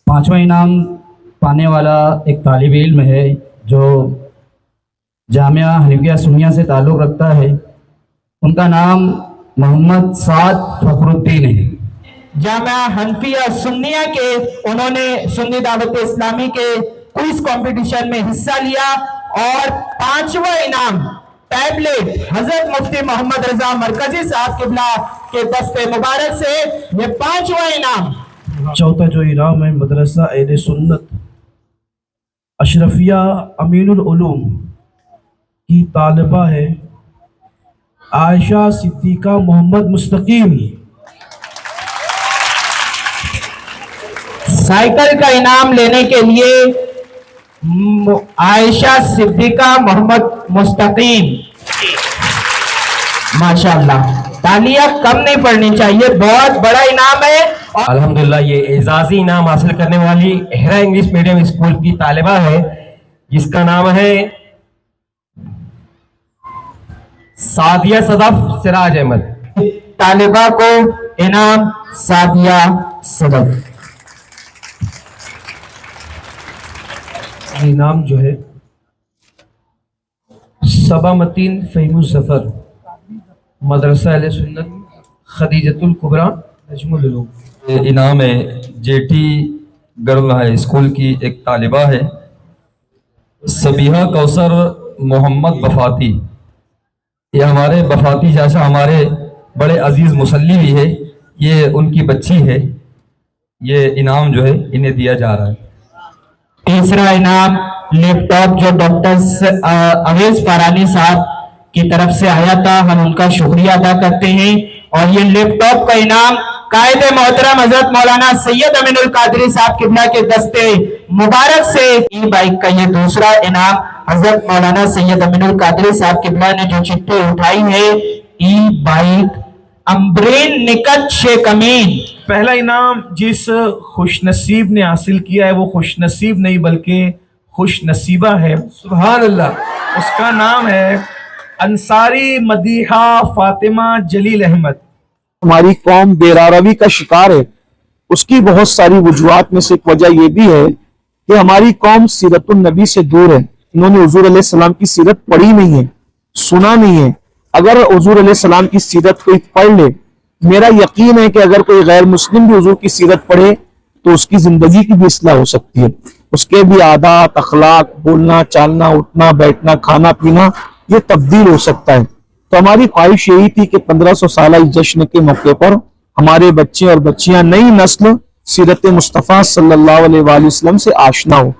पांचवा इनाम पाने वाला एक तालिब इल्म है जो जामिया हनीफिया सुन्निया से ताल्लुक़ रखता है। उनका नाम मोहम्मद साद फखरुद्दीन है। जामिया हनफिया सुन्निया के उन्होंने सुन्नी दावत इस्लामी के क्विज कंपटीशन में हिस्सा लिया और पांचवा इनाम टैबलेट हजरत मुफ्ती मोहम्मद रजा मरकजी साहब किबला के दस्ते मुबारक से ये पांचवा इनाम। चौथा जो इनाम है मदरसा अहले सुन्नत अशरफिया अमीनुल उलूम की तालिबा है आयशा सिद्दीका मोहम्मद मुस्तकीम। साइकिल का इनाम लेने के लिए आयशा सिद्दीका मोहम्मद मुस्तकीम। माशाअल्लाह, तालियां कम नहीं पड़नी चाहिए, बहुत बड़ा इनाम है। अल्हम्दुलिल्लाह ये एजाजी इनाम हासिल करने वाली एहरा इंग्लिश मीडियम स्कूल की तालिबा है जिसका नाम है सादिया सदफ सिराज अहमद। तालिबा को इनाम सादिया सदफ। इनाम जो है सबामतीन फ़हीमुज़ ज़फ़र मदरसा अहले सुन्नत खदीजतुल कुबरा नजमुल उलूम। इनाम है जेटी गर्ल हाई स्कूल की एक तालिबा है सबीहा कौसर मोहम्मद बफाती। ये हमारे बफाती चाचा हमारे बड़े अजीज़ मुसल्ली भी है, ये उनकी बच्ची है। ये इनाम जो है इन्हें दिया जा रहा है। तीसरा इनाम लैपटॉप जो डॉक्टर अवेज फरानी साहब की तरफ से आया था, हम उनका शुक्रिया अदा करते हैं। और ये लैपटॉप का इनाम कायदे मोहतरम हजरत मौलाना सैयद अमीनुल कादरी साहब किबला के दस्ते मुबारक से ई बाइक का ये दूसरा इनाम हजरत मौलाना सैयद अमीनुल कादरी साहब किबला ने जो चिट्ठी उठाई है, ई बाइक अम्ब्रेन निकट शेख अमीन। पहला इनाम जिस खुशनसीब ने हासिल किया है वो खुशनसीब नहीं बल्कि खुश नसीबा है। सुभान अल्लाह। उसका नाम है अंसारी मदीहा फातिमा जलील अहमद। हमारी कौम बेरारवी का शिकार है, उसकी बहुत सारी वजूहात में से एक वजह यह भी है कि हमारी कौम सीरतुन नबी से दूर है। इन्होंने हुजूर अलैहि सलाम की सीरत पढ़ी नहीं है, सुना नहीं है। अगर हुजूर अलैहि सलाम की सीरत कोई पढ़ ले, मेरा यकीन है कि अगर कोई गैर मुस्लिम भी हुजूर की सीरत पढ़े तो उसकी जिंदगी की भी इस्लाह हो सकती है। उसके भी आदात, अखलाक, बोलना चालना, उठना बैठना, खाना पीना ये तब्दील हो सकता है। तो हमारी ख्वाहिश यही थी कि 1500 साल जश्न के मौके पर हमारे बच्चे और बच्चियां नई नस्ल सीरत मुस्तफ़ा सल्लल्लाहु अलैहि वसल्लम से आशना हो।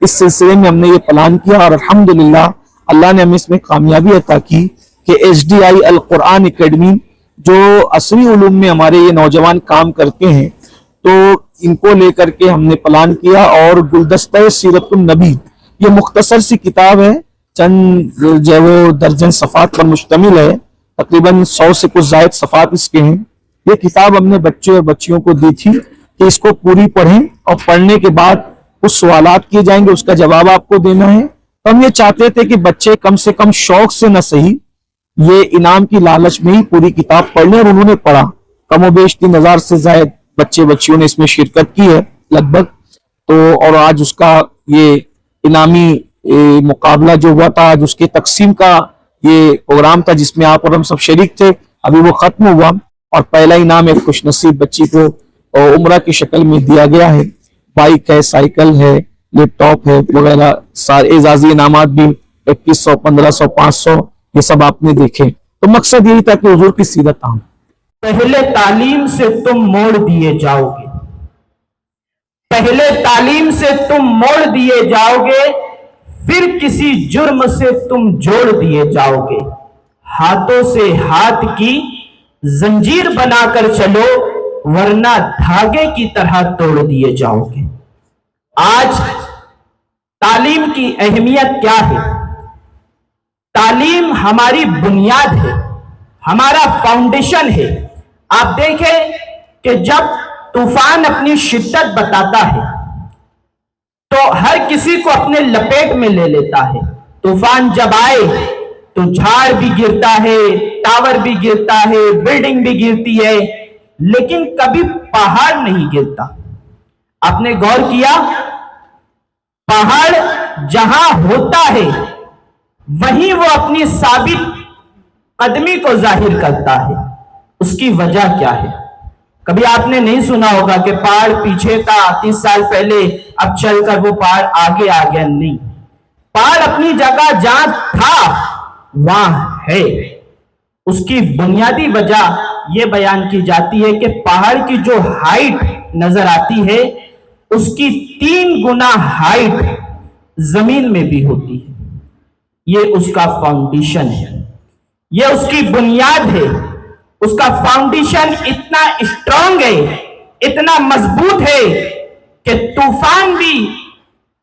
इस सिलसिले में हमने ये प्लान किया और अल्हम्दुलिल्लाह अल्लाह ने हमें इसमें कामयाबी अता की कि HDI अल कुरान एकेडमी जो असरी उलूम में हमारे ये नौजवान काम करते हैं, तो इनको लेकर के हमने प्लान किया। और गुलदस्ता सीरतुन नबी ये मुख्तसर सी किताब है, चंद जो वो दर्जन सफ़ात पर मुश्तमिल है, तकरीबन 100 से कुछ ज़ायद सफ़ात इसके हैं। ये किताब हमने बच्चे और बच्चियों को दी थी कि इसको पूरी पढ़ें और पढ़ने के बाद कुछ सवालात किए जाएंगे, उसका जवाब आपको देना है। तो हम ये चाहते थे कि बच्चे कम से कम शौक से न सही ये इनाम की लालच में ही पूरी किताब पढ़ लें, और उन्होंने पढ़ा। कमोबेश 3000 से ज्यादा बच्चे बच्चियों ने इसमें शिरकत की है लगभग। तो और आज उसका ये इनामी मुकाबला जो हुआ था, आज उसके तकसीम का ये प्रोग्राम था जिसमें आप और हम सब शरीक थे। अभी वो खत्म हुआ और पहला इनाम एक खुशनसीब बच्ची को उम्रा की शक्ल में दिया गया है। बाइक है, साइकिल है, लैपटॉप है वगैरह सारे एजाजी इनामात भी 2100, 1500, 500 ये सब आपने देखे। तो मकसद यही था कि हुजूर की सीरत आम। पहले तालीम से तुम मोड़ दिए जाओगे, पहले तालीम से तुम मोड़ दिए जाओगे, फिर किसी जुर्म से तुम जोड़ दिए जाओगे। हाथों से हाथ की जंजीर बनाकर चलो, वरना धागे की तरह तोड़ दिए जाओगे। आज तालीम की अहमियत क्या है? तालीम हमारी बुनियाद है, हमारा फाउंडेशन है। आप देखें कि जब तूफान अपनी शिद्दत बताता है तो हर किसी को अपने लपेट में ले लेता है। तूफान जब आए तो झाड़ भी गिरता है, टावर भी गिरता है, बिल्डिंग भी गिरती है, लेकिन कभी पहाड़ नहीं गिरता। آپ نے غور کیا؟ پہاڑ جہاں ہوتا ہے وہیں وہ اپنی ثابت قدمی کو ظاہر کرتا ہے. اس کی وجہ کیا ہے؟ کبھی آپ نے نہیں سنا ہوگا کہ پہاڑ پیچھے تھا 30 سال پہلے، اب چل کر وہ پہاڑ آگے آ گیا. نہیں، پہاڑ اپنی جگہ جہاں تھا وہاں ہے. اس کی بنیادی وجہ یہ بیان کی جاتی ہے کہ پہاڑ کی جو ہائٹ نظر آتی ہے اس کی 3 گنا ہائٹ زمین میں بھی ہوتی ہے. یہ اس کا فاؤنڈیشن ہے، یہ اس کی بنیاد ہے. اس کا فاؤنڈیشن اتنا اسٹرانگ ہے، اتنا مضبوط ہے کہ طوفان بھی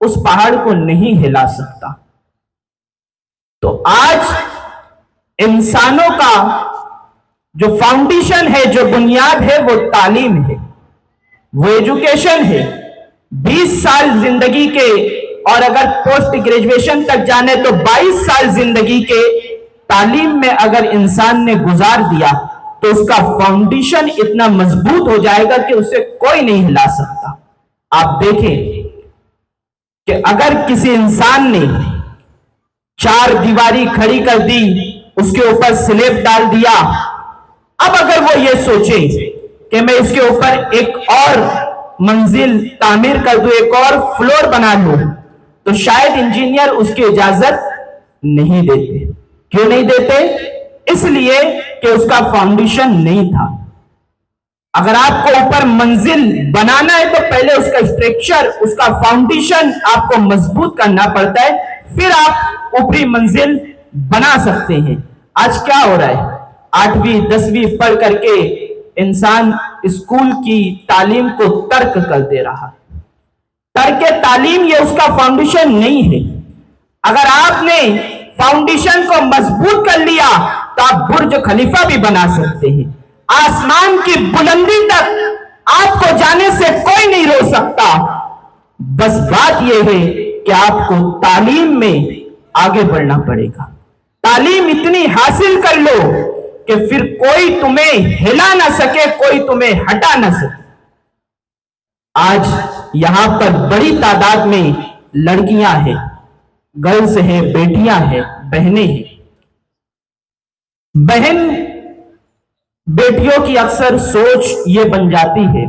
اس پہاڑ کو نہیں ہلا سکتا. تو آج انسانوں کا جو فاؤنڈیشن ہے، جو بنیاد ہے، وہ تعلیم ہے، وہ ایجوکیشن ہے. 20 سال زندگی کے، اور اگر پوسٹ گریجویشن تک جانے تو 22 سال زندگی کے تعلیم میں اگر انسان نے گزار دیا تو اس کا فاؤنڈیشن اتنا مضبوط ہو جائے گا کہ اسے کوئی نہیں ہلا سکتا. آپ دیکھیں کہ اگر کسی انسان نے 4 دیواری کھڑی کر دی، اس کے اوپر سلیب ڈال دیا، اب اگر وہ یہ سوچے کہ میں اس کے اوپر ایک اور منزل تعمیر کر دوں، ایک اور فلور بنا لوں، تو شاید انجینئر اس کی اجازت نہیں دیتے. کیوں نہیں دیتے؟ اس لیے کہ اس کا فاؤنڈیشن نہیں تھا. اگر آپ کو اوپر منزل بنانا ہے تو پہلے اس کا اسٹرکچر، اس کا فاؤنڈیشن آپ کو مضبوط کرنا پڑتا ہے، پھر آپ اوپری منزل بنا سکتے ہیں. آج کیا ہو رہا ہے؟ 8ویں 10ویں پڑھ کر کے انسان اسکول کی تعلیم کو ترک کر دے رہا ہے. ترک تعلیم یہ اس کا فاؤنڈیشن نہیں ہے. اگر آپ نے فاؤنڈیشن کو مضبوط کر لیا تو آپ برج خلیفہ بھی بنا سکتے ہیں. آسمان کی بلندی تک آپ کو جانے سے کوئی نہیں روک سکتا. بس بات یہ ہے کہ آپ کو تعلیم میں آگے بڑھنا پڑے گا. تعلیم اتنی حاصل کر لو کہ پھر کوئی تمہیں ہلا نہ سکے، کوئی تمہیں ہٹا نہ سکے. آج یہاں پر بڑی تعداد میں لڑکیاں ہیں، گرلز ہیں، بیٹیاں ہیں، بہنیں ہیں. بہن بیٹیوں کی اکثر سوچ یہ بن جاتی ہے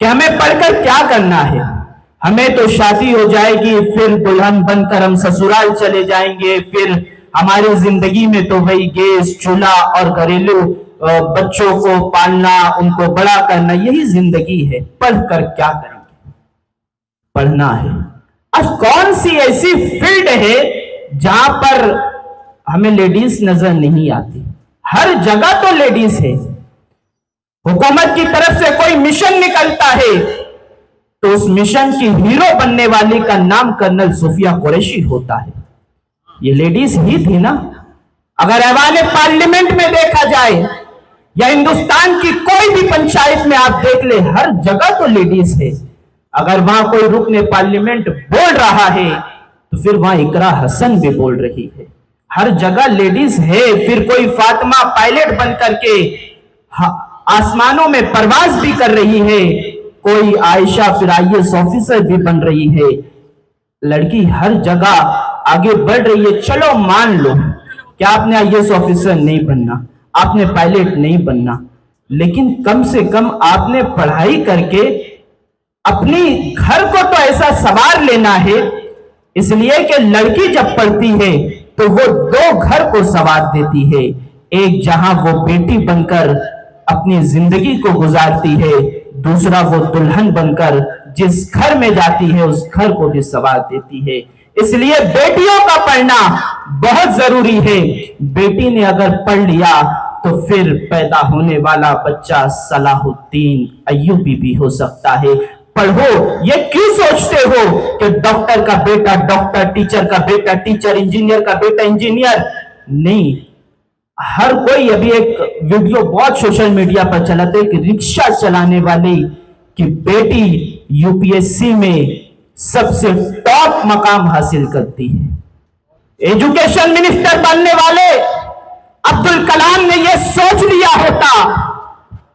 کہ ہمیں پڑھ کر کیا کرنا ہے، ہمیں تو شادی ہو جائے گی، پھر دلہن بن کر ہم سسرال چلے جائیں گے، پھر ہماری زندگی میں تو وہی گیس، چولہا اور گھریلو بچوں کو پالنا، ان کو بڑا کرنا، یہی زندگی ہے. پڑھ کر کیا کریں گے؟ پڑھنا ہے. اب کون سی ایسی فیلڈ ہے جہاں پر ہمیں لیڈیز نظر نہیں آتی؟ ہر جگہ تو لیڈیز ہے. حکومت کی طرف سے کوئی مشن نکلتا ہے تو اس مشن کی ہیرو بننے والی کا نام کرنل صفیہ قریشی ہوتا ہے. یہ لیڈیز ہی تھی نا. اگر ایوان پارلیمنٹ میں دیکھا جائے یا ہندوستان کی کوئی بھی پنچایت میں آپ دیکھ لیں، ہر جگہ تو لیڈیز ہے. اگر وہاں کوئی رکن پارلیمنٹ بول رہا ہے تو پھر وہاں اقرا حسن بھی بول رہی ہے. ہر جگہ لیڈیز ہے. پھر کوئی فاطمہ پائلٹ بن کر کے آسمانوں میں پرواز بھی کر رہی ہے، کوئی عائشہ پھر IAS آفیسر بھی بن رہی ہے. لڑکی ہر جگہ آگے بڑھ رہی ہے. چلو مان لو کہ آپ نے IAS آفیسر نہیں بننا، آپ نے پائلٹ نہیں بننا، لیکن کم سے کم آپ نے پڑھائی کر کے اپنی گھر کو تو ایسا سوار لینا ہے. اس لیے کہ لڑکی جب پڑھتی ہے تو وہ 2 گھر کو سوار دیتی ہے. ایک جہاں وہ بیٹی بن کر اپنی زندگی کو گزارتی ہے، دوسرا وہ دلہن بن کر جس گھر میں جاتی ہے اس گھر کو بھی سوار دیتی ہے. اس لیے بیٹیوں کا پڑھنا بہت ضروری ہے. بیٹی نے اگر پڑھ لیا تو پھر پیدا ہونے والا بچہ صلاح الدین ایوبی بھی ہو سکتا ہے. پڑھو. یہ کیوں سوچتے ہو کہ ڈاکٹر کا بیٹا ڈاکٹر، ٹیچر کا بیٹا ٹیچر، انجینئر کا بیٹا انجینئر؟ نہیں. ہر کوئی، ابھی ایک ویڈیو بہت سوشل میڈیا پر چلا تھا، ایک رکشہ چلانے والی کی بیٹی UPSC میں سب سے ٹاپ مقام حاصل کرتی ہے. ایجوکیشن منسٹر بننے والے عبدالکلام نے یہ سوچ لیا ہوتا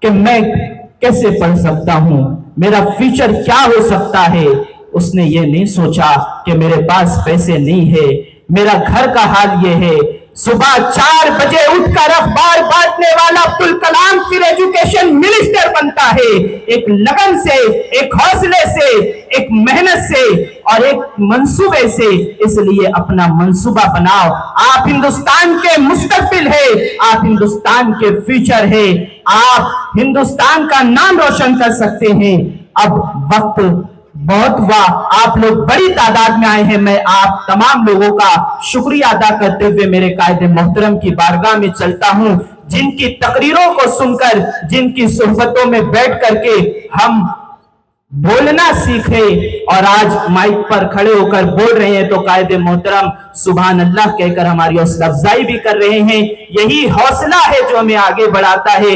کہ میں کیسے پڑھ سکتا ہوں मेरा फ्यूचर क्या हो सकता है। उसने ये नहीं सोचा कि मेरे पास पैसे नहीं है, मेरा घर का हाल ये है। सुबह 4 बजे उठकर अखबार बांटने वाला अब्दुल कलाम फिर एजुकेशन मिनिस्टर बनता है, एक लगन से, एक हौसले से, एक मेहनत से और एक मंसूबे से। इसलिए अपना मंसूबा बनाओ। आप हिंदुस्तान के मुस्तकबिल है, आप हिंदुस्तान के फ्यूचर है, आप हिंदुस्तान का नाम रोशन कर सकते हैं। अब वक्त बहुत हुआ, आप लोग बड़ी तादाद में आए हैं। मैं आप तमाम लोगों का शुक्रिया अदा करते हुए मेरे कायदे मोहतरम की बारगाह में चलता हूं, जिनकी तकरीरों को सुनकर, जिनकी सोहबतों में बैठ करके हम बोलना सीखे और आज माइक पर खड़े होकर बोल रहे हैं, तो कायदे मोहतरम सुभान अल्लाह कहकर हमारी हौसला अफजाई भी कर रहे हैं। यही हौसला है जो हमें आगे बढ़ाता है।